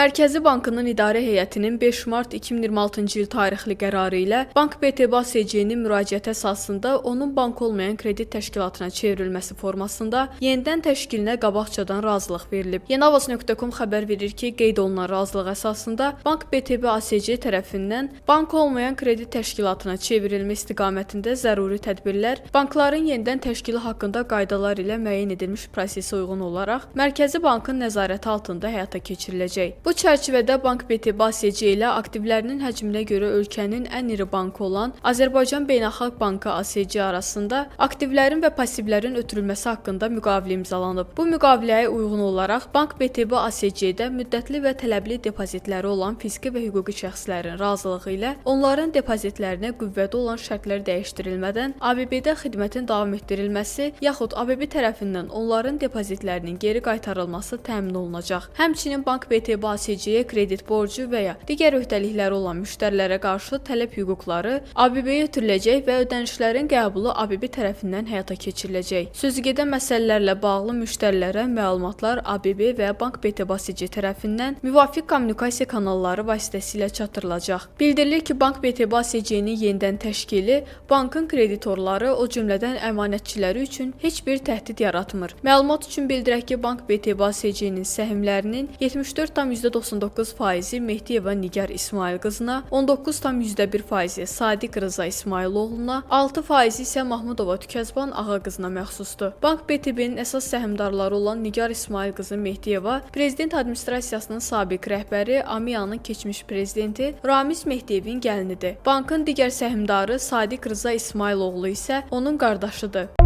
Mərkəzi Bankının İdarə Heyətinin 5 mart 2026-cı il tarixli qərarı ilə Bank BTB ASC-nin müraciət əsasında onun bank olmayan kredit təşkilatına çevrilməsi formasında yenidən təşkilinə qabaqcadan razılıq verilib. Yenavaz.com xəbər verir ki, qeyd olunan razılıq əsasında Bank BTB ASC tərəfindən bank olmayan kredit təşkilatına çevrilmə istiqamətində zəruri tədbirlər bankların yenidən təşkili haqqında qaydalar ilə müəyyən edilmiş prosesə uyğun olaraq Mərkəzi Bankın nəzarəti altında həyata keçiriləcək. Bu çərçivədə Bank BTB ASC ilə aktivlərinin həcminə görə ölkənin ən iri bankı olan Azərbaycan Beynəlxalq Bankı ASC arasında aktivlərin və passivlərin ötürülməsi haqqında müqavilə imzalanıb. Bu müqaviləyə uyğun olaraq Bank BTB ASC-də müddətli və tələbli depozitləri olan fiziki və hüquqi şəxslərin razılığı ilə onların depozitlərinə qüvvədə olan şərtlər dəyişdirilmədən ABB-də xidmətin davam etdirilməsi yaxud ABB tərəfindən onların depozitlərinin geri qaytarılması təmin olunacaq. Həmçinin Bank BTB ASC-yə kredit borcu və ya digər öhdəlikləri olan müştərilərə qarşı tələb hüquqları ABB-yə ötürüləcək və ödənişlərin qəbulu ABB tərəfindən həyata keçiriləcək. Sözügedən məsələlərlə bağlı müştərilərə məlumatlar ABB və Bank BTB ASC tərəfindən müvafiq kommunikasiya kanalları vasitəsilə çatdırılacaq. Bildirilir ki, Bank BTB ASC-nin yenidən təşkili bankın kreditorları, o cümlədən əmanətçiləri üçün heç bir təhdid yaratmır. Məlumat üçün bildirək ki, Bank BTB ASC-nin səhmlərinin 74,99% Mehdiyeva Nigar İsmail qızına, 19,1% Sadiq Rıza İsmailoğluna, 6% isə Mahmudova Tükəzban ağa qızına məxsusdur. Bank BTB-nin əsas səhmdarları olan Nigar İsmail qızı Mehdiyeva, Prezident Administrasiyasının sabiq rəhbəri Amiyanın keçmiş prezidenti Ramiz Mehdiyevin gəlinidir. Bankın digər səhmdarı Sadiq Rıza İsmailoğlu isə onun qardaşıdır.